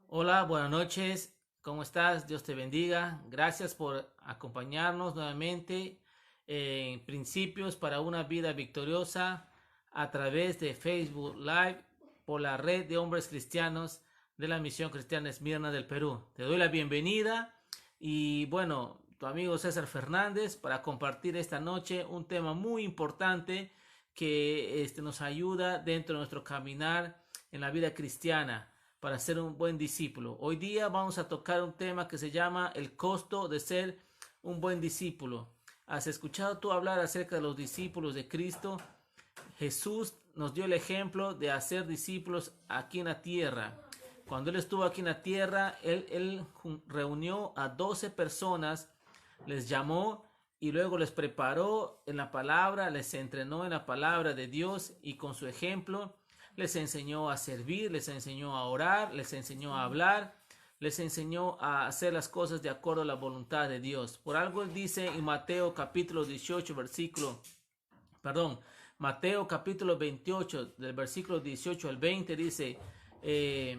Hola, buenas noches. ¿Cómo estás? Dios te bendiga. Gracias por acompañarnos nuevamente en Principios para una vida victoriosa a través de Facebook Live por la red de hombres cristianos de la Misión Cristiana Esmirna del Perú. Te doy la bienvenida y bueno, tu amigo César Fernández para compartir esta noche un tema muy importante que nos ayuda dentro de nuestro caminar en la vida cristiana para ser un buen discípulo. Hoy día vamos a tocar un tema que se llama el costo de ser un buen discípulo. ¿Has escuchado tú hablar acerca de los discípulos de Cristo? Jesús nos dio el ejemplo de hacer discípulos aquí en la tierra. Cuando Él estuvo aquí en la tierra, Él reunió a 12 personas, les llamó y luego les preparó en la palabra, les entrenó en la palabra de Dios y con su ejemplo les enseñó a servir, les enseñó a orar, les enseñó a hablar, les enseñó a hacer las cosas de acuerdo a la voluntad de Dios. Por algo Él dice en Mateo capítulo 18, Mateo capítulo 28, del versículo 18 al 20, dice, eh,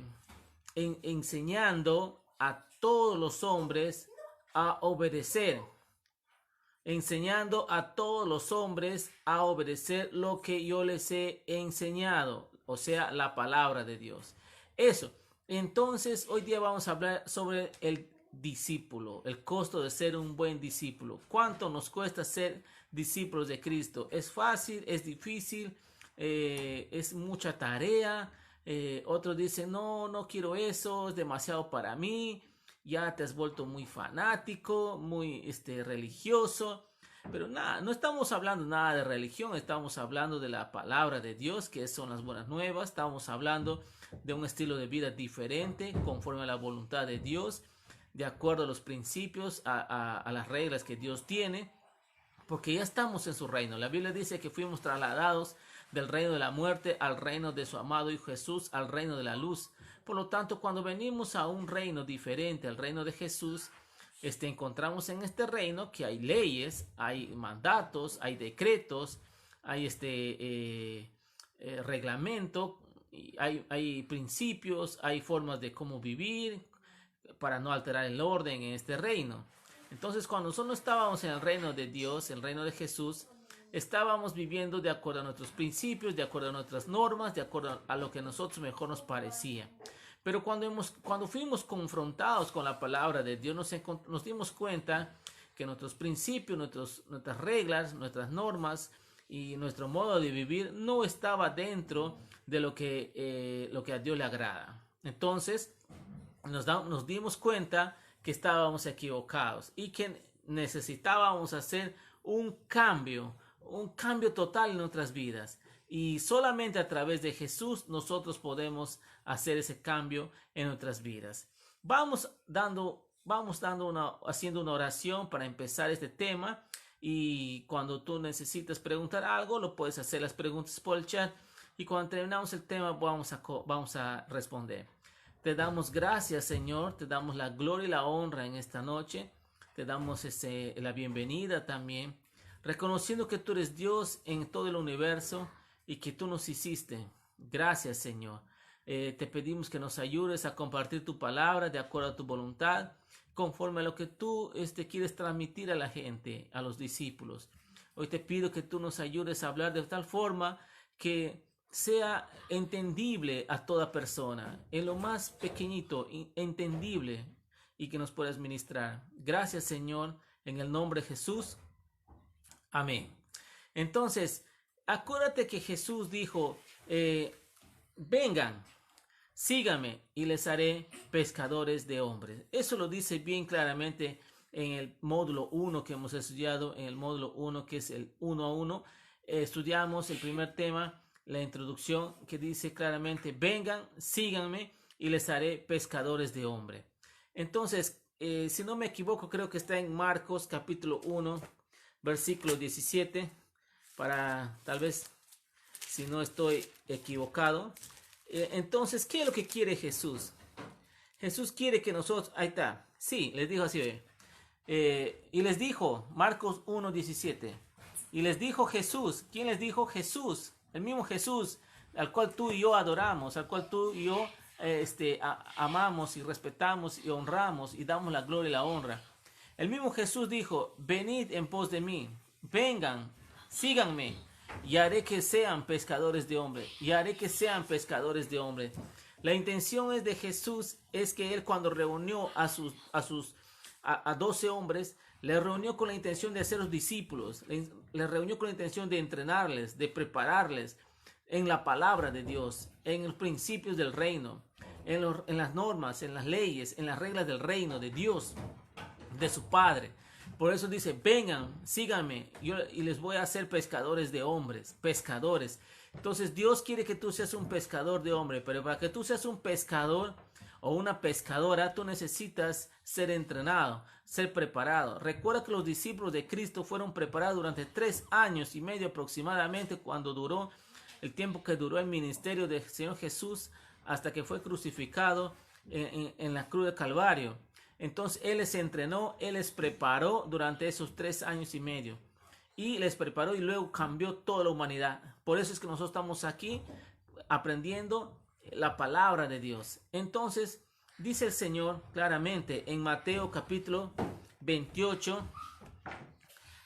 enseñando a todos los hombres a obedecer, enseñando a todos los hombres a obedecer lo que yo les he enseñado, o sea, la palabra de Dios. Eso. Entonces, hoy día vamos a hablar sobre el discípulo, el costo de ser un buen discípulo. ¿Cuánto nos cuesta ser discípulos de Cristo? ¿Es fácil? ¿Es difícil? ¿Es mucha tarea? Otros dicen, no, no quiero eso, es demasiado para mí. Ya te has vuelto muy fanático, muy religioso. Pero nada, no estamos hablando nada de religión, estamos hablando de la palabra de Dios, que son las buenas nuevas. Estamos hablando de un estilo de vida diferente, conforme a la voluntad de Dios, de acuerdo a los principios, a las reglas que Dios tiene, porque ya estamos en su reino. La Biblia dice que fuimos trasladados del reino de la muerte al reino de su amado Hijo Jesús, al reino de la luz. Por lo tanto, cuando venimos a un reino diferente, al reino de Jesús, encontramos en este reino que hay leyes, hay mandatos, hay decretos, hay reglamento, hay principios, hay formas de cómo vivir para no alterar el orden en este reino. Entonces, cuando nosotros estábamos en el reino de Dios, el reino de Jesús, estábamos viviendo de acuerdo a nuestros principios, de acuerdo a nuestras normas, de acuerdo a lo que a nosotros mejor nos parecía. Pero cuando fuimos confrontados con la palabra de Dios, nos dimos cuenta que nuestros principios, nuestras reglas, nuestras normas y nuestro modo de vivir no estaba dentro de lo que a Dios le agrada. Entonces, nos dimos cuenta que estábamos equivocados y que necesitábamos hacer un cambio total en nuestras vidas. Y solamente a través de Jesús nosotros podemos hacer ese cambio en nuestras vidas. Haciendo una oración para empezar este tema. Y cuando tú necesites preguntar algo, lo puedes hacer las preguntas por el chat. Y cuando terminamos el tema, vamos a responder. Te damos gracias, Señor. Te damos la gloria y la honra en esta noche. Te damos la bienvenida también, reconociendo que tú eres Dios en todo el universo y que tú nos hiciste. Gracias, Señor. Te pedimos que nos ayudes a compartir tu palabra de acuerdo a tu voluntad, conforme a lo que tú quieres transmitir a la gente, a los discípulos. Hoy te pido que tú nos ayudes a hablar de tal forma que sea entendible a toda persona, en lo más pequeñito, entendible, y que nos puedas ministrar. Gracias, Señor, en el nombre de Jesús. Amén. Entonces, acuérdate que Jesús dijo, vengan, síganme y les haré pescadores de hombres. Eso lo dice bien claramente en el módulo 1 que hemos estudiado, en el módulo 1 que es el 1 a 1. Estudiamos el primer tema, la introducción, que dice claramente, vengan, síganme y les haré pescadores de hombres. Entonces, si no me equivoco, creo que está en Marcos capítulo 1, versículo 17, para tal vez, si no estoy equivocado. Entonces, ¿qué es lo que quiere Jesús? Jesús quiere que nosotros, ahí está, sí, les dijo así, y les dijo, Marcos 1, 17, y les dijo Jesús. ¿Quién les dijo? Jesús, el mismo Jesús, al cual tú y yo adoramos, al cual tú y yo amamos y respetamos y honramos y damos la gloria y la honra. El mismo Jesús dijo, venid en pos de mí, vengan, síganme, y haré que sean pescadores de hombres, y haré que sean pescadores de hombres. La intención es de Jesús es que él cuando reunió a 12 hombres, les reunió con la intención de hacerlos discípulos, les reunió con la intención de entrenarles, de prepararles en la palabra de Dios, en los principios del reino, en las normas, en las leyes, en las reglas del reino de Dios, de su Padre. Por eso dice, vengan, síganme, y les voy a hacer pescadores de hombres, pescadores. Entonces Dios quiere que tú seas un pescador de hombres, pero para que tú seas un pescador o una pescadora, tú necesitas ser entrenado, ser preparado. Recuerda que los discípulos de Cristo fueron preparados durante 3 años y medio aproximadamente, cuando duró el tiempo que duró el ministerio del Señor Jesús hasta que fue crucificado en la cruz de Calvario. Entonces Él les entrenó, Él les preparó durante esos 3 años y medio. Y les preparó y luego cambió toda la humanidad. Por eso es que nosotros estamos aquí aprendiendo la palabra de Dios. Entonces dice el Señor claramente en Mateo capítulo 28,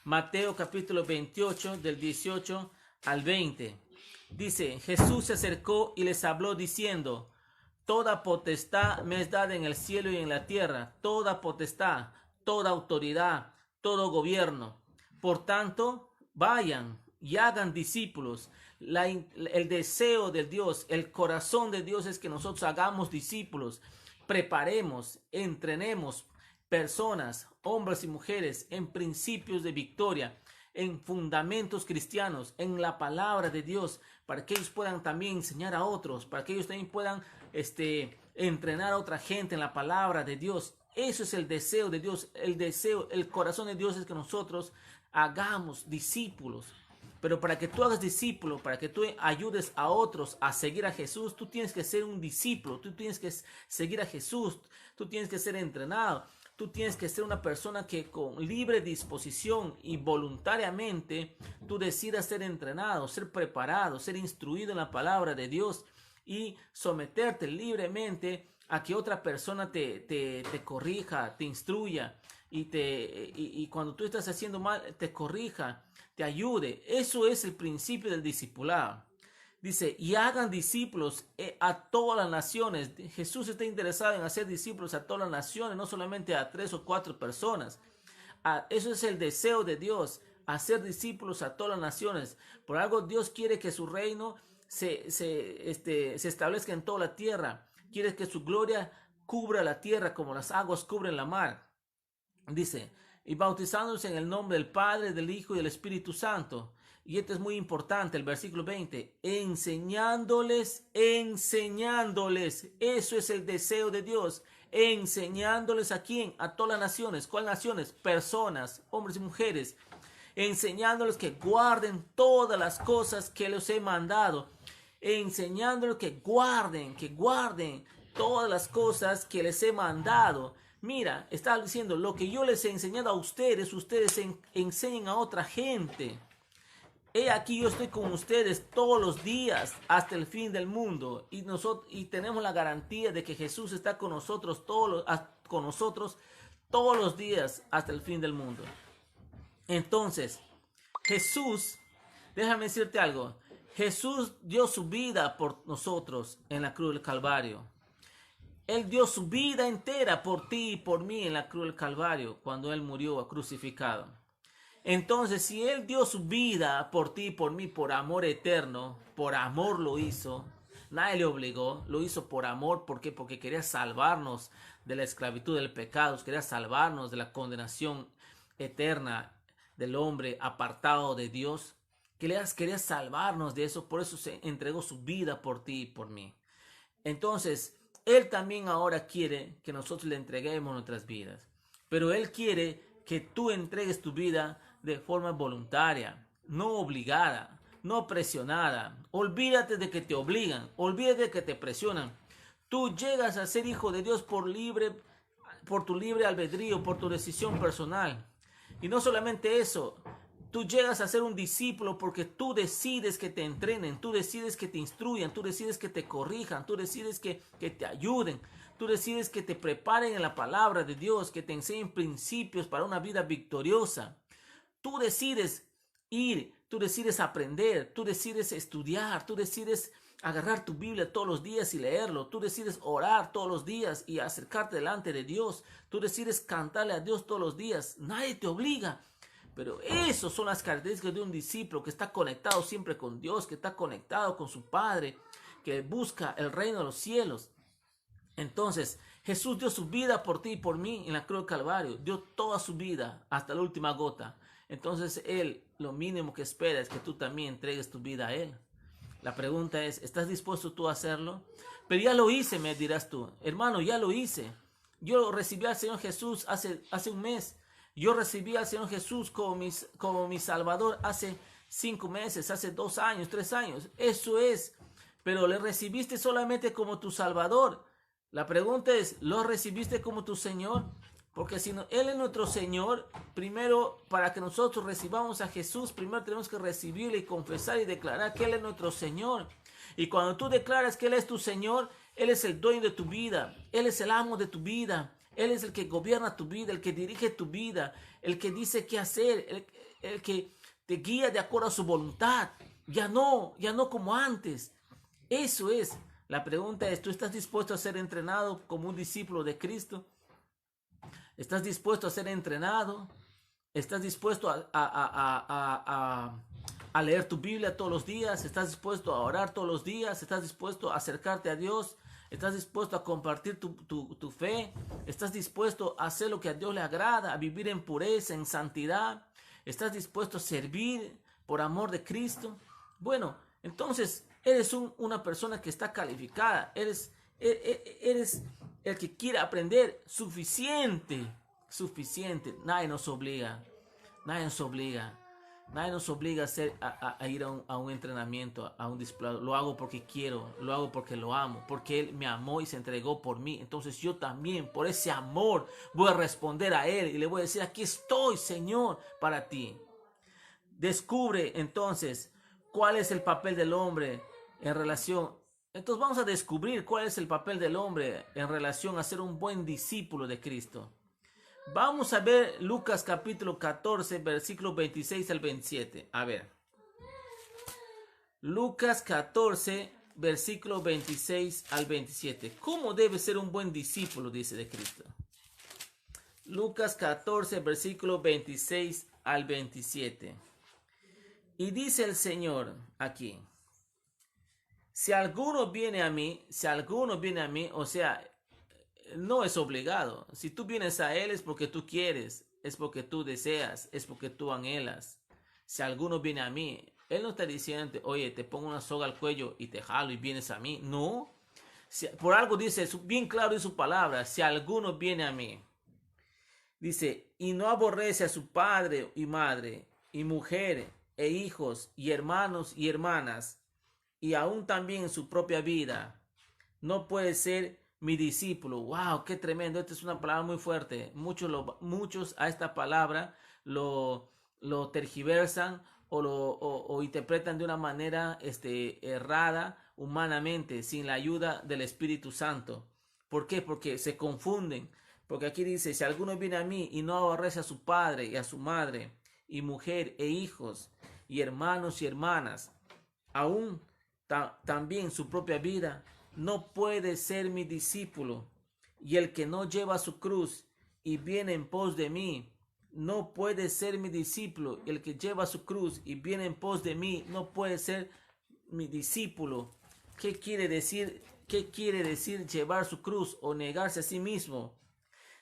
Mateo capítulo 28 del 18 al 20. Dice, Jesús se acercó y les habló diciendo, toda potestad me es dada en el cielo y en la tierra, toda potestad, toda autoridad, todo gobierno. Por tanto, vayan y hagan discípulos. El deseo de Dios, el corazón de Dios es que nosotros hagamos discípulos, preparemos, entrenemos personas, hombres y mujeres en principios de victoria, en fundamentos cristianos, en la palabra de Dios, para que ellos puedan también enseñar a otros, para que ellos también puedan entrenar a otra gente en la palabra de Dios. Eso es el deseo de Dios, el corazón de Dios es que nosotros hagamos discípulos. Pero para que tú hagas discípulo, para que tú ayudes a otros a seguir a Jesús, tú tienes que ser un discípulo, tú tienes que seguir a Jesús, tú tienes que ser entrenado, tú tienes que ser una persona que con libre disposición y voluntariamente tú decidas ser entrenado, ser preparado, ser instruido en la palabra de Dios y someterte libremente a que otra persona te corrija, te instruya y cuando tú estás haciendo mal te corrija, te ayude. Eso es el principio del discipulado. Dice, y hagan discípulos a todas las naciones. Jesús está interesado en hacer discípulos a todas las naciones, no solamente a 3 o 4 personas. Eso es el deseo de Dios, hacer discípulos a todas las naciones. Por algo Dios quiere que su reino se establezca en toda la tierra. Quiere que su gloria cubra la tierra como las aguas cubren la mar. Dice, y bautizándose en el nombre del Padre, del Hijo y del Espíritu Santo. Y esto es muy importante, el versículo 20, enseñándoles, eso es el deseo de Dios, enseñándoles ¿a quién? A todas las naciones. ¿Cuáles naciones? Personas, hombres y mujeres, enseñándoles que guarden todas las cosas que les he mandado, enseñándoles que guarden todas las cosas que les he mandado. Mira, está diciendo, lo que yo les he enseñado a ustedes, ustedes enseñen a otra gente. He aquí yo estoy con ustedes todos los días hasta el fin del mundo. Y tenemos la garantía de que Jesús está con nosotros todos los días hasta el fin del mundo. Entonces, Jesús, déjame decirte algo. Jesús dio su vida por nosotros en la cruz del Calvario. Él dio su vida entera por ti y por mí en la cruz del Calvario cuando Él murió crucificado. Entonces, si Él dio su vida por ti y por mí, por amor eterno, por amor lo hizo, nadie le obligó, lo hizo por amor. ¿Por qué? Porque quería salvarnos de la esclavitud del pecado, quería salvarnos de la condenación eterna del hombre apartado de Dios. Quería salvarnos de eso, por eso se entregó su vida por ti y por mí. Entonces, Él también ahora quiere que nosotros le entreguemos nuestras vidas, pero Él quiere que tú entregues tu vida de forma voluntaria, no obligada, no presionada. Olvídate de que te obligan, olvídate de que te presionan. Tú llegas a ser hijo de Dios por tu libre albedrío, por tu decisión personal. Y no solamente eso, Tú llegas a ser un discípulo porque tú decides que te entrenen, tú decides que te instruyan, tú decides que te corrijan, tú decides que te ayuden, tú decides que te preparen en la palabra de Dios, que te enseñen principios para una vida victoriosa. Tú decides ir, tú decides aprender, tú decides estudiar, tú decides agarrar tu Biblia todos los días y leerlo, tú decides orar todos los días y acercarte delante de Dios, tú decides cantarle a Dios todos los días. Nadie te obliga. Pero esas son las características de un discípulo que está conectado siempre con Dios, que está conectado con su Padre, que busca el reino de los cielos. Entonces, Jesús dio su vida por ti y por mí en la cruz del Calvario. Dio toda su vida hasta la última gota. Entonces, Él lo mínimo que espera es que tú también entregues tu vida a Él. La pregunta es, ¿estás dispuesto tú a hacerlo? Pero ya lo hice, me dirás tú. Hermano, ya lo hice. Yo recibí al Señor Jesús hace un mes. Yo recibí al Señor Jesús como mi Salvador hace 5 meses, hace 2 años, 3 años. Eso es. Pero le recibiste solamente como tu Salvador. La pregunta es, ¿lo recibiste como tu Señor? Porque si no, Él es nuestro Señor, primero para que nosotros recibamos a Jesús, primero tenemos que recibirle y confesar y declarar que Él es nuestro Señor. Y cuando tú declaras que Él es tu Señor, Él es el dueño de tu vida, Él es el amo de tu vida. Él es el que gobierna tu vida, el que dirige tu vida, el que dice qué hacer, el que te guía de acuerdo a su voluntad. Ya no como antes. Eso es. La pregunta es, ¿tú estás dispuesto a ser entrenado como un discípulo de Cristo? ¿Estás dispuesto a ser entrenado? ¿Estás dispuesto a leer tu Biblia todos los días? ¿Estás dispuesto a orar todos los días? ¿Estás dispuesto a acercarte a Dios? ¿Estás dispuesto a compartir tu fe? ¿Estás dispuesto a hacer lo que a Dios le agrada? ¿A vivir en pureza, en santidad? ¿Estás dispuesto a servir por amor de Cristo? Bueno, entonces eres una persona que está calificada. Eres el que quiere aprender. Suficiente. Nadie nos obliga. Nadie nos obliga. Nadie nos obliga a ir a un entrenamiento, a un discipulado. Lo hago porque quiero, lo hago porque lo amo, porque Él me amó y se entregó por mí. Entonces yo también, por ese amor, voy a responder a Él y le voy a decir, aquí estoy, Señor, para ti. Descubre entonces cuál es el papel del hombre en relación. Entonces vamos a descubrir cuál es el papel del hombre en relación a ser un buen discípulo de Cristo. Vamos a ver Lucas capítulo 14, versículos 26 al 27. A ver. Lucas 14, versículos 26 al 27. ¿Cómo debe ser un buen discípulo, dice, de Cristo? Lucas 14, versículos 26 al 27. Y dice el Señor aquí. Si alguno viene a mí, o sea, no es obligado. Si tú vienes a Él es porque tú quieres, es porque tú deseas, es porque tú anhelas. Si alguno viene a mí, Él no está diciendo, oye, te pongo una soga al cuello y te jalo y vienes a mí. No. Por algo dice, bien claro en su palabra, si alguno viene a mí. Dice, y no aborrece a su padre y madre, y mujer, e hijos, y hermanos y hermanas, y aún también su propia vida, no puede ser mi discípulo. Wow, qué tremendo. Esta es una palabra muy fuerte. Muchos a esta palabra lo tergiversan o interpretan de una manera errada humanamente, sin la ayuda del Espíritu Santo. ¿Por qué? Porque se confunden. Porque aquí dice, si alguno viene a mí y no aborrece a su padre y a su madre, y mujer e hijos, y hermanos y hermanas, aún también su propia vida, no puede ser mi discípulo. Y el que no lleva su cruz y viene en pos de mí, no puede ser mi discípulo. El que lleva su cruz y viene en pos de mí, no puede ser mi discípulo. ¿Qué quiere decir? ¿Qué quiere decir llevar su cruz o negarse a sí mismo?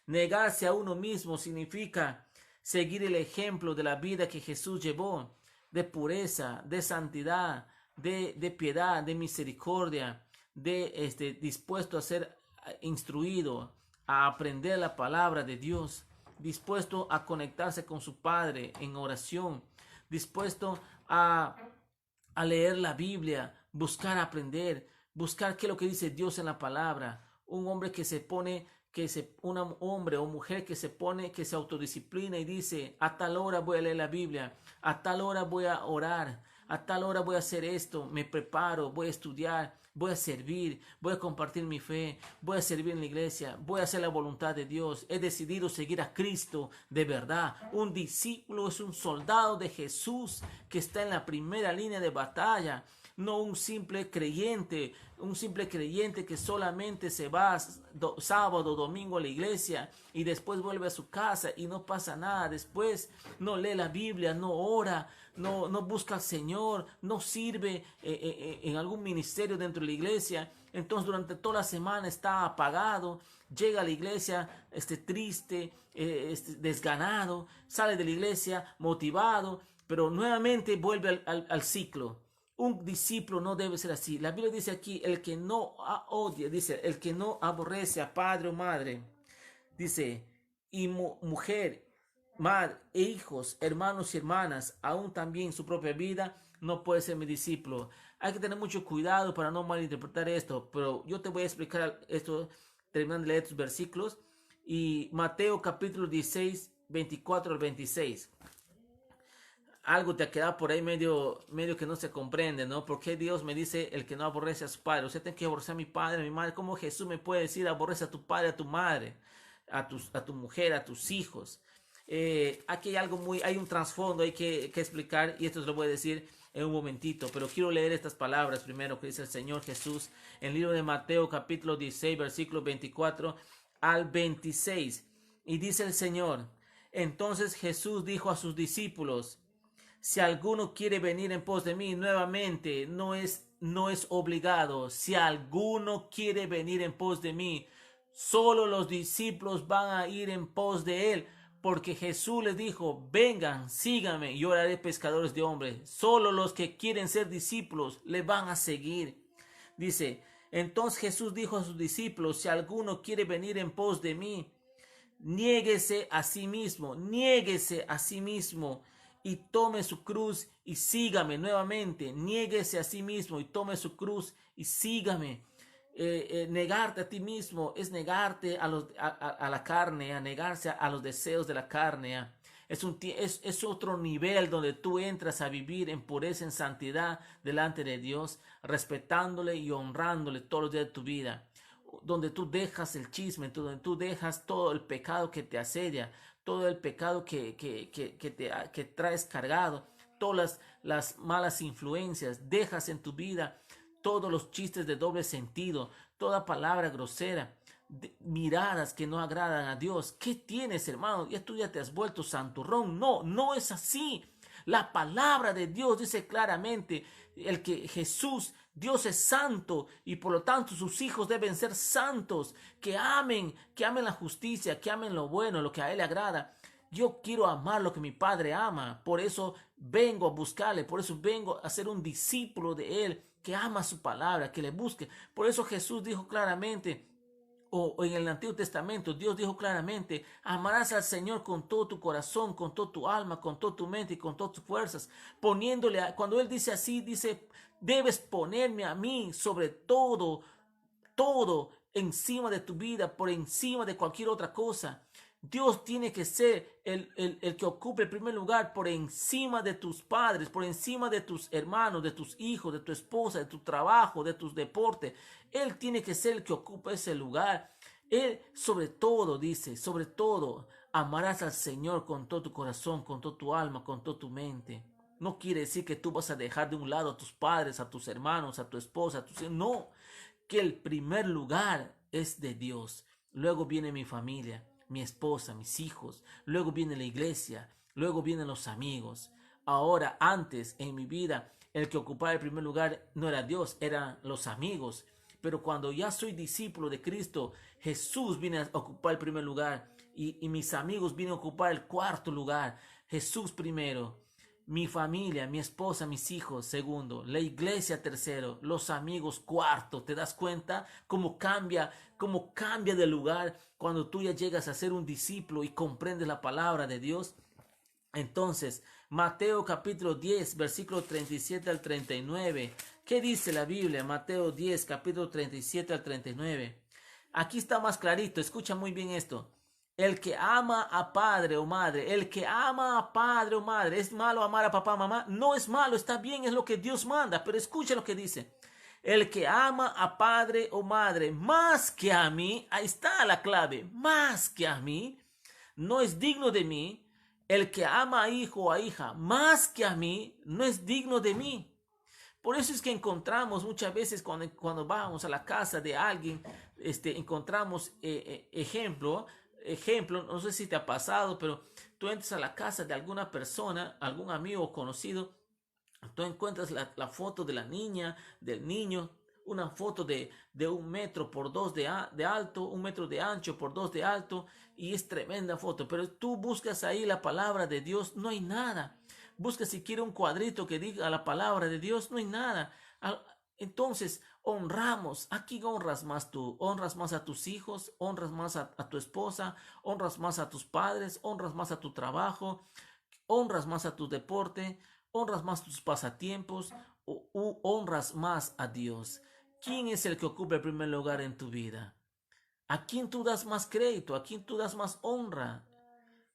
Negarse a uno mismo significa seguir el ejemplo de la vida que Jesús llevó, de pureza, de santidad, de piedad, de misericordia, dispuesto a ser instruido, a aprender la palabra de Dios, dispuesto a conectarse con su Padre en oración, dispuesto a leer la Biblia, buscar aprender, buscar qué es lo que dice Dios en la palabra. Un hombre que se pone un hombre o mujer que se autodisciplina y dice, a tal hora voy a leer la Biblia, a tal hora voy a orar, a tal hora voy a hacer esto, me preparo, voy a estudiar, voy a servir, voy a compartir mi fe, voy a servir en la iglesia, voy a hacer la voluntad de Dios, he decidido seguir a Cristo de verdad. Un discípulo es un soldado de Jesús que está en la primera línea de batalla, no un simple creyente que solamente se va sábado o domingo a la iglesia y después vuelve a su casa y no pasa nada. Después no lee la Biblia, no ora, no busca al Señor, no sirve en algún ministerio dentro de la iglesia. Entonces durante toda la semana está apagado, llega a la iglesia triste, desganado, sale de la iglesia motivado, pero nuevamente vuelve al ciclo. Un discípulo no debe ser así. La Biblia dice aquí, el que no odia, dice, el que no aborrece a padre o madre, dice, y mujer, madre e hijos, hermanos y hermanas, aún también su propia vida, no puede ser mi discípulo. Hay que tener mucho cuidado para no malinterpretar esto, pero yo te voy a explicar esto terminando de leer estos versículos. Y Mateo capítulo 16, 24 al 26. Algo te ha quedado por ahí medio que no se comprende, ¿no? ¿Por qué Dios me dice el que no aborrece a su padre? Usted tiene que aborrecer a mi padre, a mi madre. ¿Cómo Jesús me puede decir aborrece a tu padre, a tu madre, a tu mujer, a tus hijos? Aquí hay un trasfondo, hay que explicar, y esto se lo voy a decir en un momentito, pero quiero leer estas palabras primero que dice el Señor Jesús en el libro de Mateo capítulo 16, versículo 24 al 26. Y dice el Señor, entonces Jesús dijo a sus discípulos, si alguno quiere venir en pos de mí, nuevamente, no es obligado. Si alguno quiere venir en pos de mí, solo los discípulos van a ir en pos de él, porque Jesús les dijo, vengan, síganme, y yo haré pescadores de hombres. Solo los que quieren ser discípulos le van a seguir. Dice, entonces Jesús dijo a sus discípulos, si alguno quiere venir en pos de mí, niéguese a sí mismo, y tome su cruz y sígame. Nuevamente, niéguese a sí mismo y tome su cruz y sígame. Negarte a ti mismo es negarte a la carne, a negarse a los deseos de la carne. Es otro nivel donde tú entras a vivir en pureza, en santidad delante de Dios, respetándole y honrándole todos los días de tu vida, donde tú dejas el chisme, donde tú dejas todo el pecado que te asedia, todo el pecado que traes cargado, todas las malas influencias, dejas en tu vida todos los chistes de doble sentido, toda palabra grosera, miradas que no agradan a Dios. ¿Qué tienes, hermano? ¿Ya tú ya te has vuelto santurrón? No, no es así. La palabra de Dios dice claramente el que Dios es santo y por lo tanto sus hijos deben ser santos, que amen la justicia, que amen lo bueno, lo que a Él le agrada. Yo quiero amar lo que mi Padre ama, por eso vengo a buscarle, por eso vengo a ser un discípulo de Él, que ama su palabra, que le busque. Por eso Jesús dijo claramente, o en el Antiguo Testamento, Dios dijo claramente, amarás al Señor con todo tu corazón, con toda tu alma, con toda tu mente y con todas tus fuerzas, cuando Él dice así, dice, debes ponerme a mí sobre todo encima de tu vida, por encima de cualquier otra cosa. Dios tiene que ser el que ocupe el primer lugar por encima de tus padres, por encima de tus hermanos, de tus hijos, de tu esposa, de tu trabajo, de tus deportes. Él tiene que ser el que ocupe ese lugar. Él sobre todo dice, sobre todo amarás al Señor con todo tu corazón, con toda tu alma, con toda tu mente. No quiere decir que tú vas a dejar de un lado a tus padres, a tus hermanos, a tu esposa, a tus hijos. No, que el primer lugar es de Dios. Luego viene mi familia, mi esposa, mis hijos. Luego viene la iglesia. Luego vienen los amigos. Ahora, antes en mi vida, el que ocupaba el primer lugar no era Dios, eran los amigos. Pero cuando ya soy discípulo de Cristo, Jesús viene a ocupar el primer lugar y mis amigos vienen a ocupar el cuarto lugar. Jesús primero, mi familia, mi esposa, mis hijos segundo, la iglesia tercero, los amigos cuarto. ¿Te das cuenta cómo cambia de lugar cuando tú ya llegas a ser un discípulo y comprendes la palabra de Dios? Entonces, Mateo capítulo 10, versículo 37 al 39. ¿Qué dice la Biblia? Mateo 10, capítulo 37 al 39. Aquí está más clarito, escucha muy bien esto. El que ama a padre o madre, el que ama a padre o madre, ¿es malo amar a papá o mamá? No es malo, está bien, es lo que Dios manda, pero escucha lo que dice. El que ama a padre o madre más que a mí, ahí está la clave, más que a mí, no es digno de mí. El que ama a hijo o a hija más que a mí, no es digno de mí. Por eso es que encontramos muchas veces cuando vamos a la casa de alguien, encontramos ejemplo, no sé si te ha pasado, pero tú entras a la casa de alguna persona, algún amigo o conocido, tú encuentras la foto de la niña, del niño, una foto de 1 metro por 2 de alto, 1 metro de ancho por 2 de alto, y es tremenda foto, pero tú buscas ahí la palabra de Dios, no hay nada. Busca siquiera un cuadrito que diga la palabra de Dios, no hay nada. Entonces, honramos. ¿A quién honras más tú? ¿Honras más a tus hijos? ¿Honras más a tu esposa? ¿Honras más a tus padres? ¿Honras más a tu trabajo? ¿Honras más a tu deporte? ¿Honras más tus pasatiempos? ¿O honras más a Dios? ¿Quién es el que ocupa el primer lugar en tu vida? ¿A quién tú das más crédito? ¿A quién tú das más honra?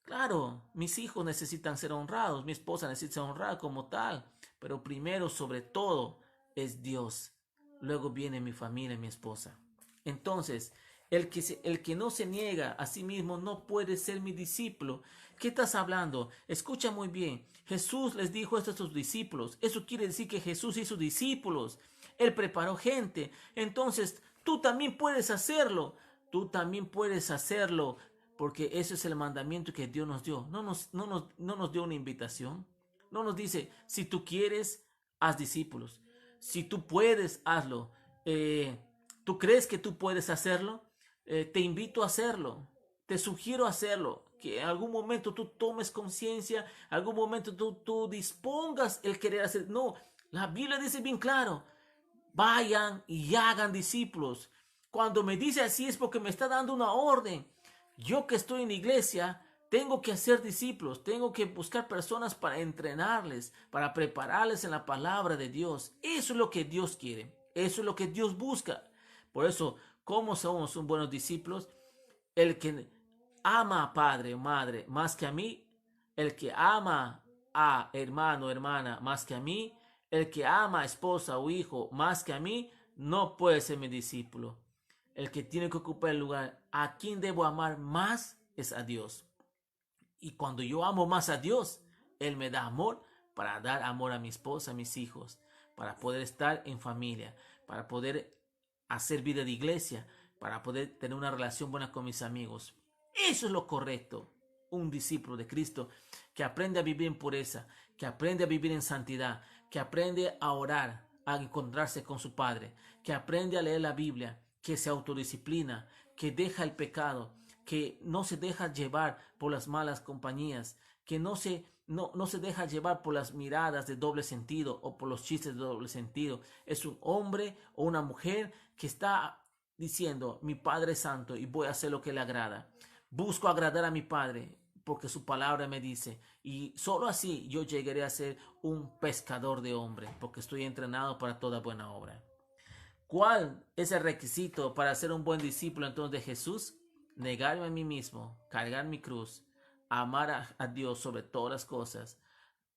Claro, mis hijos necesitan ser honrados, mi esposa necesita ser honrada como tal, pero primero, sobre todo, es Dios. Luego viene mi familia y mi esposa. Entonces, el que no se niega a sí mismo no puede ser mi discípulo. ¿Qué estás hablando? Escucha muy bien. Jesús les dijo esto a sus discípulos. Eso quiere decir que Jesús hizo discípulos. Él preparó gente. Entonces, tú también puedes hacerlo. Tú también puedes hacerlo. Porque ese es el mandamiento que Dios nos dio. No nos dio una invitación. No nos dice, si tú quieres, haz discípulos. Si tú puedes, hazlo. ¿Tú crees que tú puedes hacerlo? Te invito a hacerlo. Te sugiero hacerlo. Que en algún momento tú tomes conciencia, algún momento tú dispongas el querer hacer. No, la Biblia dice bien claro, vayan y hagan discípulos. Cuando me dice así es porque me está dando una orden. Yo que estoy en la iglesia, tengo que hacer discípulos, tengo que buscar personas para entrenarles, para prepararles en la palabra de Dios. Eso es lo que Dios quiere, eso es lo que Dios busca. Por eso, ¿cómo somos un buenos discípulos? El que ama a padre o madre más que a mí, el que ama a hermano o hermana más que a mí, el que ama a esposa o hijo más que a mí, no puede ser mi discípulo. El que tiene que ocupar el lugar, a quien debo amar más es a Dios. Y cuando yo amo más a Dios, Él me da amor para dar amor a mi esposa, a mis hijos, para poder estar en familia, para poder hacer vida de iglesia, para poder tener una relación buena con mis amigos. Eso es lo correcto. Un discípulo de Cristo que aprende a vivir en pureza, que aprende a vivir en santidad, que aprende a orar, a encontrarse con su Padre, que aprende a leer la Biblia, que se autodisciplina, que deja el pecado, que no se deja llevar por las malas compañías, que no se deja llevar por las miradas de doble sentido o por los chistes de doble sentido. Es un hombre o una mujer que está diciendo, mi Padre es santo y voy a hacer lo que le agrada. Busco agradar a mi Padre porque su palabra me dice, y solo así yo llegaré a ser un pescador de hombres, porque estoy entrenado para toda buena obra. ¿Cuál es el requisito para ser un buen discípulo entonces de Jesús? Negarme a mí mismo, cargar mi cruz, amar a Dios sobre todas las cosas,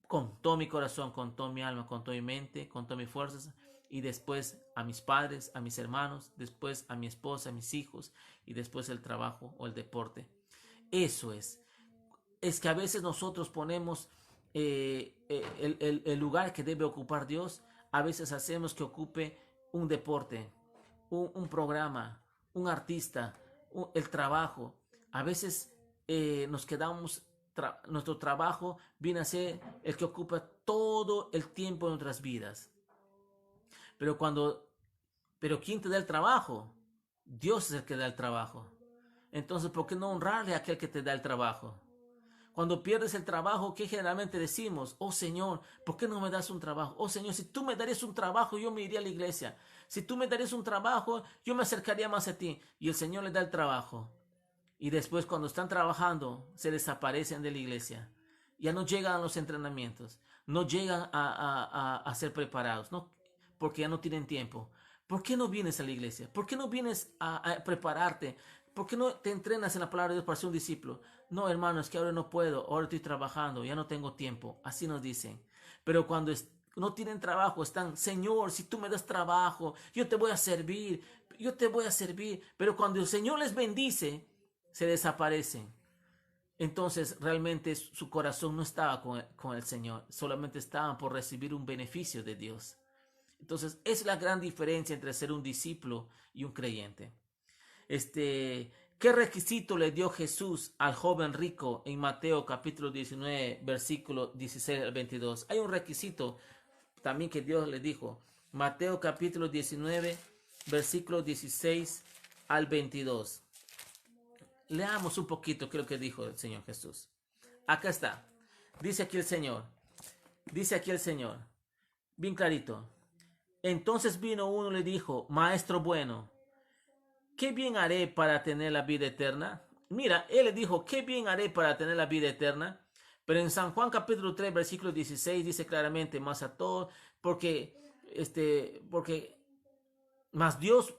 con todo mi corazón, con toda mi alma, con toda mi mente, con todas mis fuerzas, y después a mis padres, a mis hermanos, después a mi esposa, a mis hijos, y después el trabajo o el deporte. Eso es. Es que a veces nosotros ponemos el lugar que debe ocupar Dios, a veces hacemos que ocupe un deporte, un programa, un artista, el trabajo. A veces nos quedamos, nuestro trabajo viene a ser el que ocupa todo el tiempo de nuestras vidas. Pero pero ¿quién te da el trabajo? Dios es el que da el trabajo. Entonces, ¿por qué no honrarle a aquel que te da el trabajo? Cuando pierdes el trabajo, ¿qué generalmente decimos? Oh Señor, ¿por qué no me das un trabajo? Oh Señor, si tú me darías un trabajo, yo me iría a la iglesia. Si tú me darías un trabajo, yo me acercaría más a ti. Y el Señor les da el trabajo. Y después cuando están trabajando, se desaparecen de la iglesia. Ya no llegan a los entrenamientos. No llegan a ser preparados. ¿No? Porque ya no tienen tiempo. ¿Por qué no vienes a la iglesia? ¿Por qué no vienes a prepararte? ¿Por qué no te entrenas en la palabra de Dios para ser un discípulo? No, hermano, es que ahora no puedo, ahora estoy trabajando, ya no tengo tiempo. Así nos dicen. Pero cuando no tienen trabajo, están, Señor, si tú me das trabajo, yo te voy a servir, yo te voy a servir. Pero cuando el Señor les bendice, se desaparecen. Entonces realmente su corazón no estaba con el Señor, solamente estaban por recibir un beneficio de Dios. Entonces es la gran diferencia entre ser un discípulo y un creyente. ¿Qué requisito le dio Jesús al joven rico en Mateo capítulo 19, versículo 16 al 22? Hay un requisito también que Dios le dijo. Mateo capítulo 19, versículo 16 al 22. Leamos un poquito qué es lo que dijo el Señor Jesús. Acá está. Dice aquí el Señor. Bien clarito. Entonces vino uno y le dijo, Maestro bueno, ¿qué bien haré para tener la vida eterna? Mira, él le dijo, ¿qué bien haré para tener la vida eterna? Pero en San Juan capítulo 3, versículo 16 dice claramente, más a todos, porque más Dios,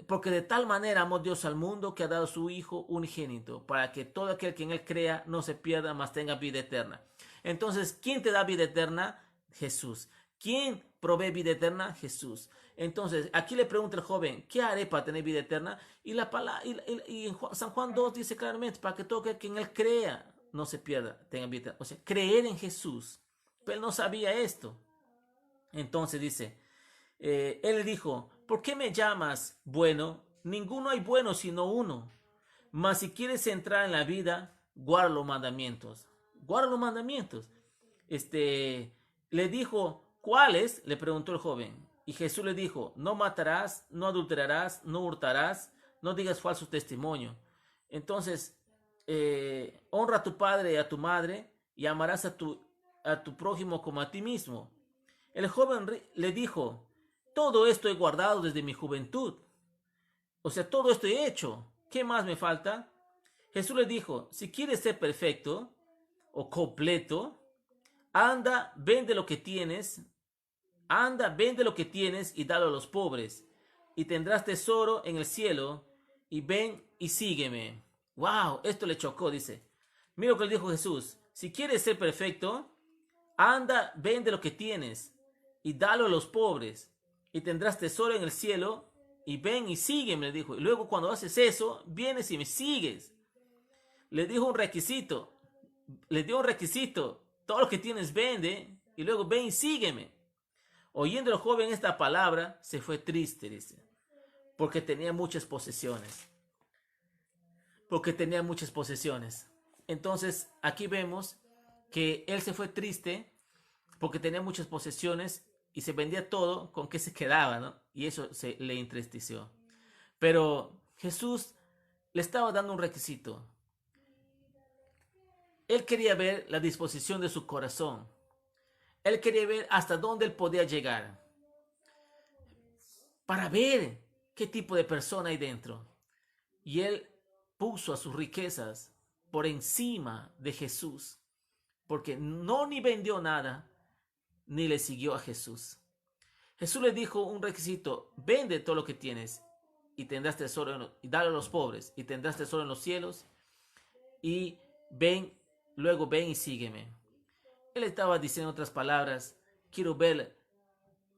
porque de tal manera amó Dios al mundo que ha dado su Hijo unigénito, para que todo aquel que en él crea no se pierda, mas tenga vida eterna. Entonces, ¿quién te da vida eterna? Jesús. ¿Quién provee vida eterna? Jesús. Entonces, aquí le pregunta el joven, ¿qué haré para tener vida eterna? Y en San Juan 2 dice claramente, para que todo aquel que en él crea no se pierda, tenga vida eterna. O sea, creer en Jesús. Pero él no sabía esto. Entonces dice, él le dijo, ¿por qué me llamas bueno? Ninguno hay bueno sino uno. Mas si quieres entrar en la vida, guarda los mandamientos. Guarda los mandamientos. Le dijo, ¿cuáles? Le preguntó el joven. Y Jesús le dijo, no matarás, no adulterarás, no hurtarás, no digas falso testimonio. Entonces, honra a tu padre y a tu madre y amarás a tu prójimo como a ti mismo. El joven le dijo, todo esto he guardado desde mi juventud. O sea, todo esto he hecho. ¿Qué más me falta? Jesús le dijo, si quieres ser perfecto o completo, anda, vende lo que tienes y dalo a los pobres, y tendrás tesoro en el cielo, y ven y sígueme. Wow, esto le chocó, dice. Mira lo que le dijo Jesús, si quieres ser perfecto, anda, vende lo que tienes y dalo a los pobres, y tendrás tesoro en el cielo, y ven y sígueme, le dijo. Y luego cuando haces eso, vienes y me sigues. Le dio un requisito, todo lo que tienes vende, y luego ven y sígueme. Oyendo el joven esta palabra, se fue triste, dice, porque tenía muchas posesiones. Entonces, aquí vemos que él se fue triste porque tenía muchas posesiones y se vendía todo, con que se quedaba, ¿no? Y eso le entristeció. Pero Jesús le estaba dando un requisito. Él quería ver la disposición de su corazón. Él quería ver hasta dónde él podía llegar. Para ver qué tipo de persona hay dentro. Y él puso a sus riquezas por encima de Jesús. Porque no ni vendió nada, ni le siguió a Jesús. Jesús le dijo un requisito, vende todo lo que tienes y tendrás tesoro, y dale a los pobres y tendrás tesoro en los cielos, y luego ven y sígueme. Él estaba diciendo otras palabras, quiero ver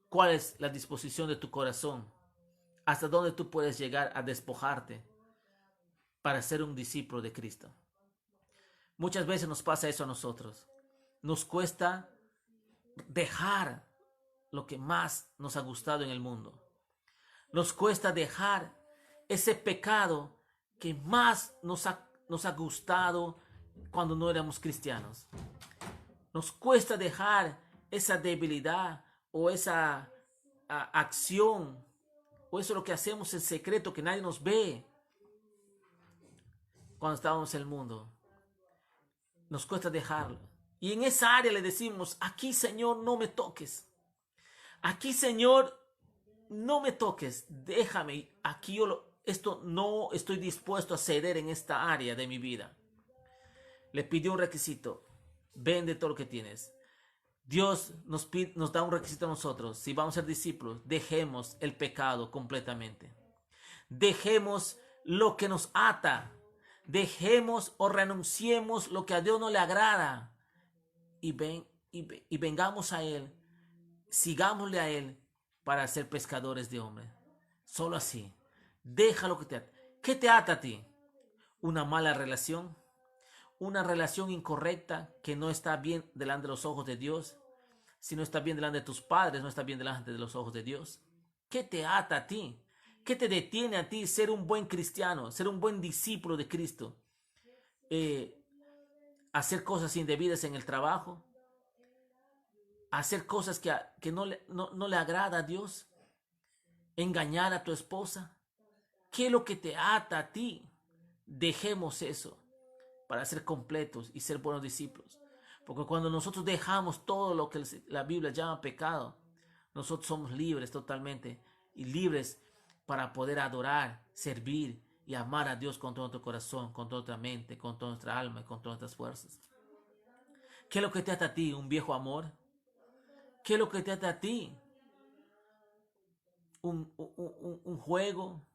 cuál es la disposición de tu corazón, hasta dónde tú puedes llegar a despojarte para ser un discípulo de Cristo. Muchas veces nos pasa eso a nosotros. Nos cuesta dejar lo que más nos ha gustado en el mundo. Nos cuesta dejar ese pecado que más nos ha gustado cuando no éramos cristianos. Nos cuesta dejar esa debilidad o esa acción o eso lo que hacemos en secreto que nadie nos ve cuando estábamos en el mundo. Nos cuesta dejarlo. Y en esa área le decimos, aquí Señor no me toques. Aquí Señor no me toques. Déjame. Aquí esto no estoy dispuesto a ceder en esta área de mi vida. Le pidió un requisito. Vende todo lo que tienes. Dios nos da un requisito a nosotros. Si vamos a ser discípulos, dejemos el pecado completamente. Dejemos lo que nos ata. Dejemos o renunciemos lo que a Dios no le agrada. Y vengamos a Él. Sigámosle a Él para ser pescadores de hombres. Solo así. Deja lo que te ata. ¿Qué te ata a ti? ¿Una mala relación? ¿Una relación incorrecta que no está bien delante de los ojos de Dios? Si no está bien delante de tus padres, no está bien delante de los ojos de Dios. ¿Qué te ata a ti? ¿Qué te detiene a ti ser un buen cristiano, ser un buen discípulo de Cristo? Hacer cosas indebidas en el trabajo, hacer cosas que no le agrada a Dios, engañar a tu esposa. ¿Qué es lo que te ata a ti? Dejemos eso para ser completos y ser buenos discípulos. Porque cuando nosotros dejamos todo lo que la Biblia llama pecado, nosotros somos libres totalmente y libres para poder adorar, servir y amar a Dios con todo nuestro corazón, con toda nuestra mente, con toda nuestra alma y con todas nuestras fuerzas. ¿Qué es lo que te ata a ti? ¿Un viejo amor? ¿Qué es lo que te ata a ti? ¿Un juego?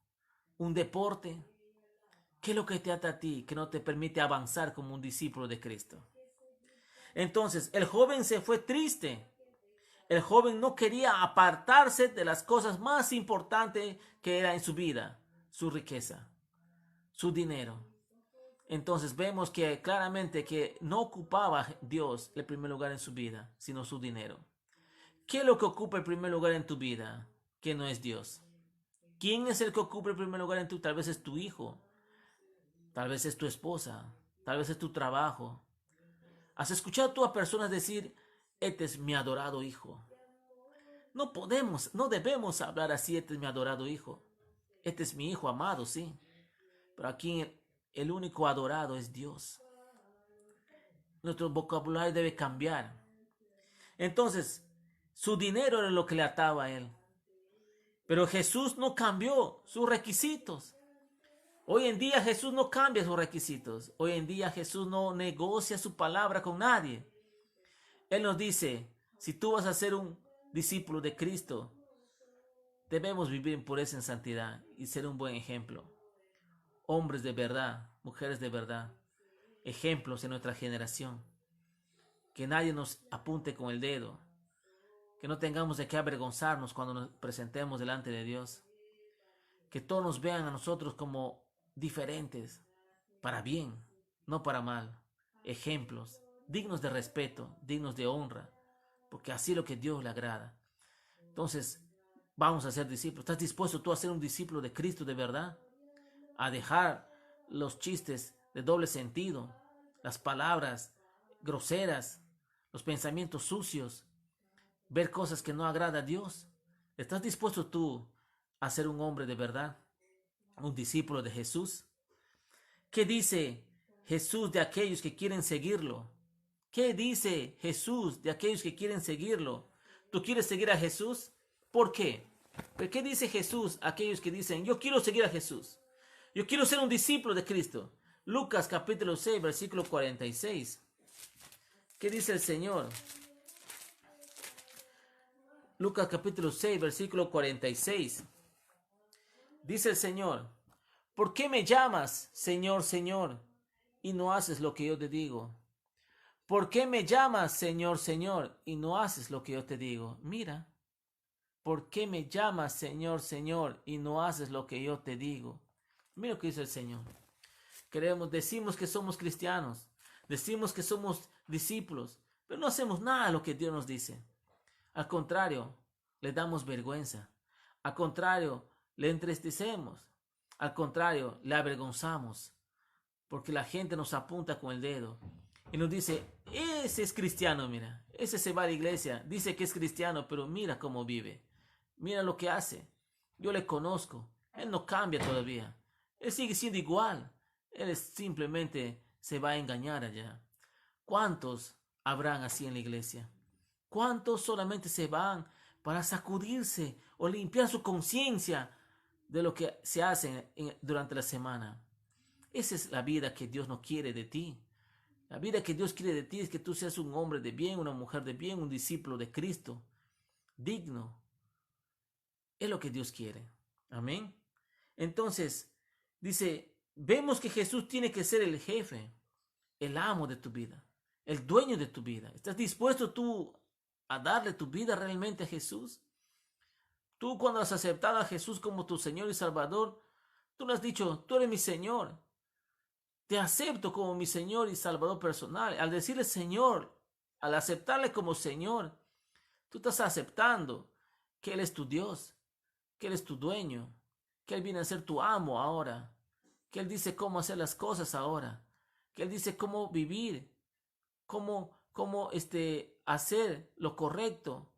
¿Un deporte? ¿Qué es lo que te ata a ti que no te permite avanzar como un discípulo de Cristo? Entonces, el joven se fue triste. El joven no quería apartarse de las cosas más importantes que era en su vida, su riqueza, su dinero. Entonces vemos que claramente que no ocupaba Dios el primer lugar en su vida, sino su dinero. ¿Qué es lo que ocupa el primer lugar en tu vida? Que no es Dios. ¿Quién es el que ocupa el primer lugar en tu vida? Tal vez es tu hijo, tal vez es tu esposa, tal vez es tu trabajo. ¿Has escuchado tú a personas decir, este es mi adorado hijo? No debemos hablar así, este es mi adorado hijo. Este es mi hijo amado, sí. Pero aquí el único adorado es Dios. Nuestro vocabulario debe cambiar. Entonces, su dinero era lo que le ataba a él. Pero Jesús no cambió sus requisitos. Hoy en día Jesús no cambia sus requisitos. Hoy en día Jesús no negocia su palabra con nadie. Él nos dice, si tú vas a ser un discípulo de Cristo, debemos vivir en pureza en santidad y ser un buen ejemplo. Hombres de verdad, mujeres de verdad, ejemplos en nuestra generación. Que nadie nos apunte con el dedo. Que no tengamos de qué avergonzarnos cuando nos presentemos delante de Dios. Que todos nos vean a nosotros como diferentes, para bien, no para mal. Ejemplos, dignos de respeto, dignos de honra, porque así es lo que Dios le agrada. Entonces, vamos a ser discípulos. ¿Estás dispuesto tú a ser un discípulo de Cristo de verdad? A dejar los chistes de doble sentido, las palabras groseras, los pensamientos sucios, ver cosas que no agrada a Dios. ¿Estás dispuesto tú a ser un hombre de verdad, un discípulo de Jesús? ¿Qué dice Jesús de aquellos que quieren seguirlo? ¿Qué dice Jesús de aquellos que quieren seguirlo? ¿Tú quieres seguir a Jesús? ¿Por qué? ¿Pero qué dice Jesús a aquellos que dicen, yo quiero seguir a Jesús? Yo quiero ser un discípulo de Cristo. Lucas capítulo 6, versículo 46. ¿Qué dice el Señor? Lucas capítulo 6, versículo 46. Dice el Señor, ¿por qué me llamas, Señor, Señor, y no haces lo que yo te digo? ¿Por qué me llamas, Señor, Señor, y no haces lo que yo te digo? Mira, ¿por qué me llamas, Señor, Señor, y no haces lo que yo te digo? Mira lo que dice el Señor. Decimos que somos cristianos, decimos que somos discípulos, pero no hacemos nada de lo que Dios nos dice. Al contrario, le damos vergüenza. Al contrario, le entristecemos. Al contrario, le avergonzamos. Porque la gente nos apunta con el dedo y nos dice, ese es cristiano, mira. Ese se va a la iglesia, dice que es cristiano, pero mira cómo vive. Mira lo que hace. Yo le conozco. Él no cambia todavía. Él sigue siendo igual. Él simplemente se va a engañar allá. ¿Cuántos habrán así en la iglesia? ¿Cuántos solamente se van para sacudirse o limpiar su conciencia de lo que se hace durante la semana? Esa es la vida que Dios no quiere de ti. La vida que Dios quiere de ti es que tú seas un hombre de bien, una mujer de bien, un discípulo de Cristo, digno. Es lo que Dios quiere. Amén. Entonces, dice, vemos que Jesús tiene que ser el jefe, el amo de tu vida, el dueño de tu vida. ¿Estás dispuesto tú a darle tu vida realmente a Jesús? Tú cuando has aceptado a Jesús como tu Señor y Salvador, tú le has dicho, tú eres mi Señor. Te acepto como mi Señor y Salvador personal. Al decirle Señor, al aceptarle como Señor, tú estás aceptando que Él es tu Dios, que Él es tu dueño, que Él viene a ser tu amo ahora, que Él dice cómo hacer las cosas ahora, que Él dice cómo vivir, cómo hacer lo correcto.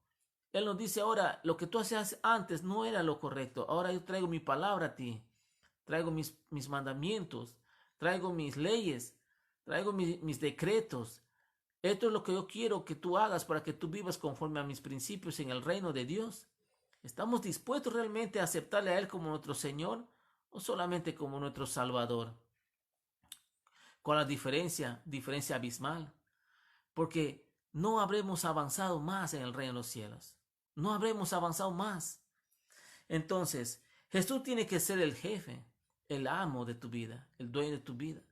Él nos dice ahora, lo que tú hacías antes no era lo correcto. Ahora yo traigo mi palabra a ti. Traigo mis mandamientos. Traigo mis leyes. Traigo mis decretos. Esto es lo que yo quiero que tú hagas para que tú vivas conforme a mis principios en el reino de Dios. ¿Estamos dispuestos realmente a aceptarle a Él como nuestro Señor o solamente como nuestro Salvador? Con la diferencia abismal. Porque no habremos avanzado más en el reino de los cielos. No habremos avanzado más. Entonces, Jesús tiene que ser el jefe, el amo de tu vida, el dueño de tu vida.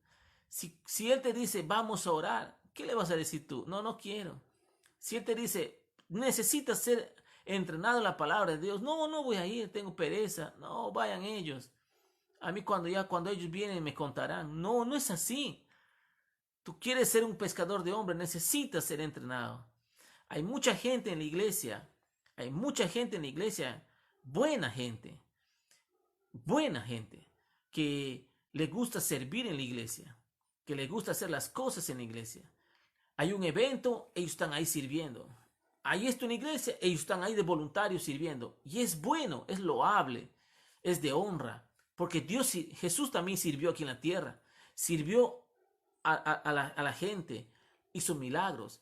Si Él te dice, vamos a orar, ¿qué le vas a decir tú? No, no quiero. Si Él te dice, necesitas ser entrenado en la palabra de Dios, no, no voy a ir, tengo pereza. No, vayan ellos. A mí cuando ellos vienen me contarán. No, no es así. Tú quieres ser un pescador de hombres, necesitas ser entrenado. Hay mucha gente en la iglesia, buena gente, que le gusta servir en la iglesia, que le gusta hacer las cosas en la iglesia. Hay un evento, ellos están ahí sirviendo. Hay esto en la iglesia, ellos están ahí de voluntarios sirviendo. Y es bueno, es loable, es de honra, porque Jesús también sirvió aquí en la tierra, sirvió a la gente, hizo milagros,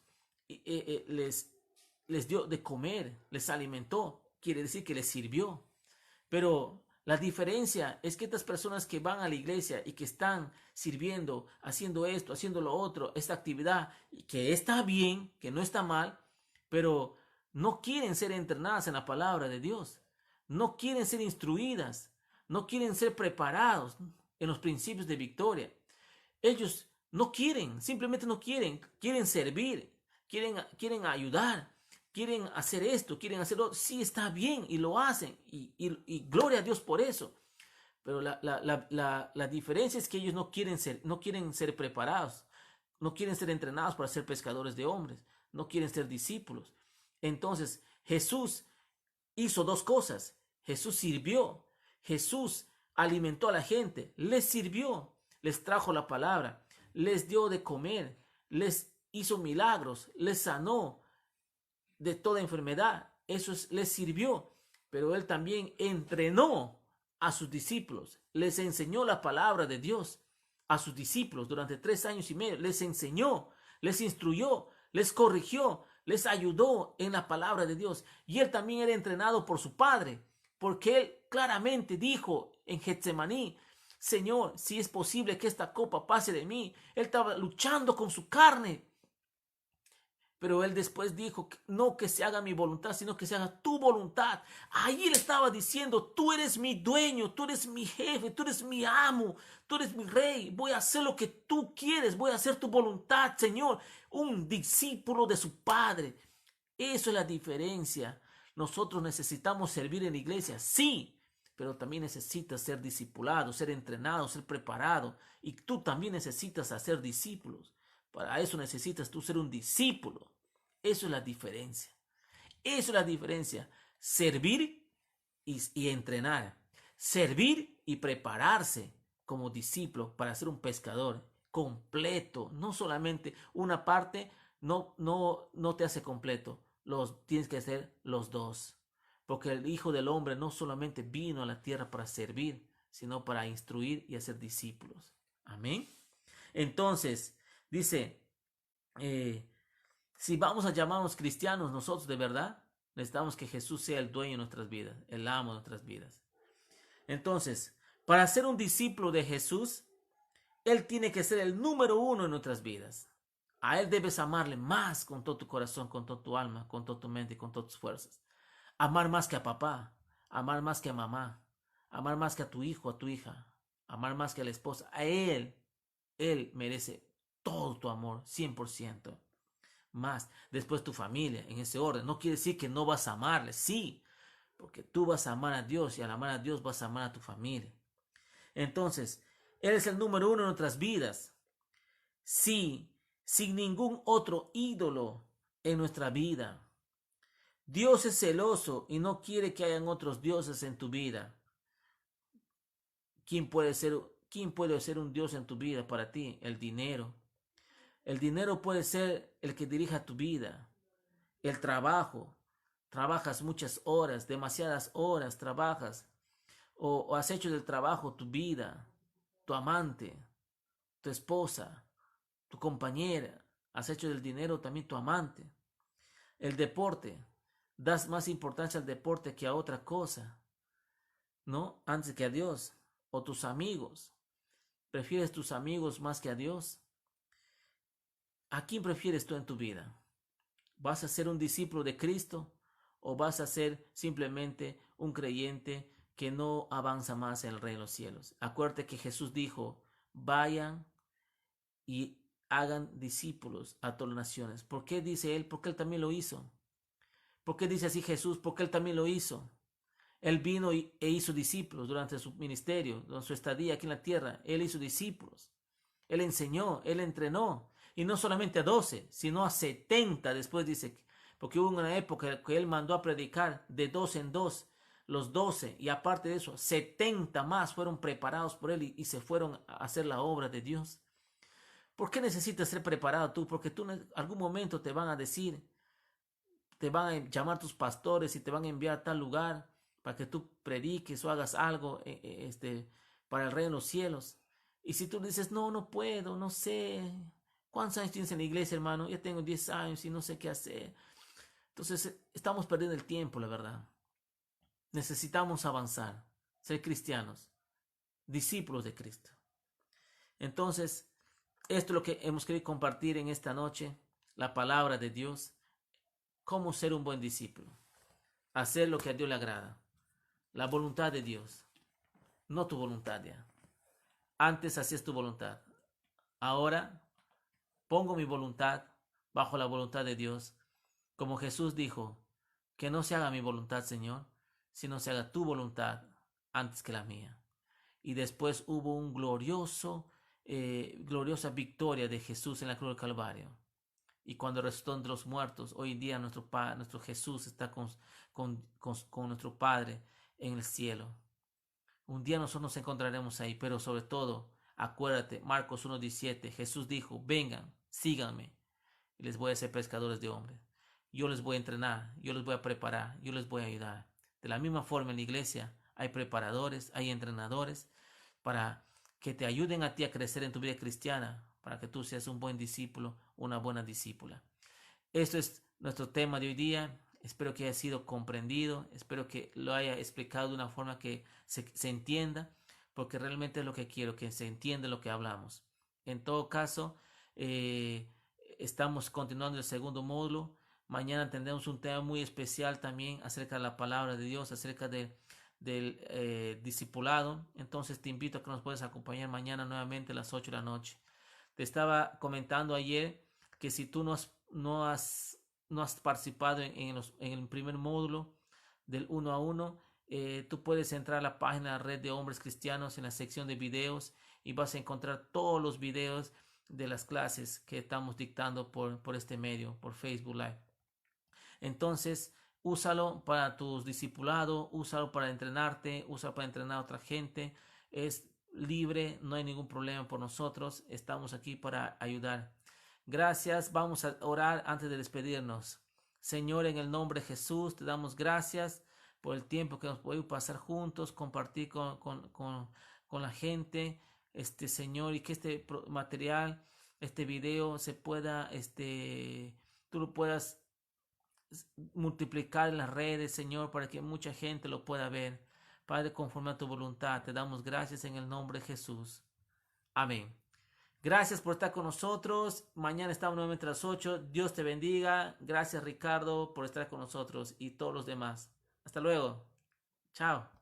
les dio de comer, les alimentó, quiere decir que les sirvió. Pero la diferencia es que estas personas que van a la iglesia y que están sirviendo, haciendo esto, haciendo lo otro, esta actividad, que está bien, que no está mal, pero no quieren ser entrenadas en la palabra de Dios, no quieren ser instruidas, no quieren ser preparados en los principios de victoria. Ellos no quieren, simplemente no quieren, quieren servir, quieren ayudar, quieren hacer esto, quieren hacerlo. Sí, está bien y lo hacen y gloria a Dios por eso. Pero la diferencia es que ellos no quieren ser preparados, no quieren ser entrenados para ser pescadores de hombres, no quieren ser discípulos. Entonces Jesús hizo dos cosas. Jesús sirvió, Jesús alimentó a la gente, les sirvió, les trajo la palabra, les dio de comer, les hizo milagros, les sanó de toda enfermedad. Les sirvió, pero Él también entrenó a sus discípulos, les enseñó la palabra de Dios a sus discípulos durante 3 años y medio, les enseñó, les instruyó, les corrigió, les ayudó en la palabra de Dios. Y Él también era entrenado por su Padre, porque Él claramente dijo en Getsemaní, Señor, si es posible que esta copa pase de mí. Él estaba luchando con su carne. Pero Él después dijo, no que se haga mi voluntad, sino que se haga tu voluntad. Ahí Él estaba diciendo, tú eres mi dueño, tú eres mi jefe, tú eres mi amo, tú eres mi rey. Voy a hacer lo que tú quieres, voy a hacer tu voluntad, Señor. Un discípulo de su Padre. Eso es la diferencia. Nosotros necesitamos servir en la iglesia, sí, pero también necesitas ser discipulado, ser entrenado, ser preparado. Y tú también necesitas hacer discípulos. Para eso necesitas tú ser un discípulo. Eso es la diferencia. Eso es la diferencia. Servir y entrenar. Servir y prepararse como discípulo para ser un pescador completo. No solamente una parte no te hace completo. Tienes que hacer los dos. Porque el Hijo del Hombre no solamente vino a la tierra para servir, sino para instruir y hacer discípulos. Amén. Entonces, dice, si vamos a llamarnos cristianos nosotros de verdad, necesitamos que Jesús sea el dueño de nuestras vidas, el amo de nuestras vidas. Entonces, para ser un discípulo de Jesús, Él tiene que ser el número 1 en nuestras vidas. A Él debes amarle más con todo tu corazón, con toda tu alma, con toda tu mente y con todas tus fuerzas. Amar más que a papá, amar más que a mamá, amar más que a tu hijo, a tu hija, amar más que a la esposa. A Él merece todo tu amor, 100%. Más, después tu familia, en ese orden. No quiere decir que no vas a amarle, sí, porque tú vas a amar a Dios y al amar a Dios vas a amar a tu familia. Entonces, Él es el número uno en nuestras vidas. Sí, sin ningún otro ídolo en nuestra vida. Dios es celoso y no quiere que hayan otros dioses en tu vida. ¿Quién puede ser un dios en tu vida para ti? El dinero. El dinero puede ser el que dirija tu vida. El trabajo. Trabajas muchas horas, demasiadas horas trabajas. O has hecho del trabajo tu vida, tu amante, tu esposa, tu compañera. Has hecho del dinero también tu amante. El deporte. Das más importancia al deporte que a otra cosa, ¿no? Antes que a Dios. O tus amigos. ¿Prefieres tus amigos más que a Dios? ¿A quién prefieres tú en tu vida? ¿Vas a ser un discípulo de Cristo o vas a ser simplemente un creyente que no avanza más en el reino de los cielos? Acuérdate que Jesús dijo, vayan y hagan discípulos a todas las naciones. ¿Por qué dice Él? Porque Él también lo hizo. ¿Por qué dice así Jesús? Porque Él también lo hizo. Él vino e hizo discípulos durante su ministerio, durante su estadía aquí en la tierra. Él hizo discípulos. Él enseñó, Él entrenó. Y no solamente a 12, sino a 70 después dice, porque hubo una época que Él mandó a predicar de 2 en 2, los 12, y aparte de eso, 70 más fueron preparados por Él y se fueron a hacer la obra de Dios. ¿Por qué necesitas ser preparado tú? Porque tú en algún momento te van a decir, te van a llamar tus pastores y te van a enviar a tal lugar para que tú prediques o hagas algo para el reino de los cielos. Y si tú dices, no, no puedo, no sé, ¿cuántos años tienes en la iglesia, hermano? Ya tengo 10 años y no sé qué hacer. Entonces, estamos perdiendo el tiempo, la verdad. Necesitamos avanzar, ser cristianos, discípulos de Cristo. Entonces, esto es lo que hemos querido compartir en esta noche, la palabra de Dios, cómo ser un buen discípulo, hacer lo que a Dios le agrada, la voluntad de Dios, no tu voluntad ya. Antes hacías tu voluntad, ahora pongo mi voluntad bajo la voluntad de Dios, como Jesús dijo, que no se haga mi voluntad, Señor, sino se haga tu voluntad antes que la mía. Y después hubo un gloriosa victoria de Jesús en la cruz del Calvario. Y cuando resucitó entre los muertos, hoy en día nuestro Jesús está con nuestro Padre en el cielo. Un día nosotros nos encontraremos ahí, pero sobre todo, acuérdate, Marcos 1:17, Jesús dijo, vengan, síganme, y les voy a hacer pescadores de hombres. Yo les voy a entrenar, yo les voy a preparar, yo les voy a ayudar. De la misma forma en la iglesia hay preparadores, hay entrenadores para que te ayuden a ti a crecer en tu vida cristiana, para que tú seas un buen discípulo, una buena discípula. Esto es nuestro tema de hoy día. Espero que haya sido comprendido, espero que lo haya explicado de una forma que se entienda, porque realmente es lo que quiero, que se entienda lo que hablamos. En todo caso, eh, estamos continuando el segundo módulo. Mañana tendremos un tema muy especial también acerca de la palabra de Dios, acerca del discipulado. Entonces te invito a que nos puedas acompañar mañana nuevamente a las 8 de la noche. Te estaba comentando ayer que si tú no has participado en el primer módulo del 1 a 1, tú puedes entrar a la página de Red de Hombres Cristianos en la sección de videos y vas a encontrar todos los videos de las clases que estamos dictando por este medio, por Facebook Live. Entonces, úsalo para tus discipulados, úsalo para entrenarte, úsalo para entrenar a otra gente. Es libre, no hay ningún problema por nosotros. Estamos aquí para ayudar. Gracias. Vamos a orar antes de despedirnos. Señor, en el nombre de Jesús, te damos gracias por el tiempo que nos podemos pasar juntos, compartir con la gente, Señor, y que este material, este video se pueda, tú lo puedas multiplicar en las redes, Señor, para que mucha gente lo pueda ver. Padre, conforme a tu voluntad, te damos gracias en el nombre de Jesús. Amén. Gracias por estar con nosotros. Mañana estamos nuevamente a las 8. Dios te bendiga. Gracias, Ricardo, por estar con nosotros y todos los demás. Hasta luego. Chao.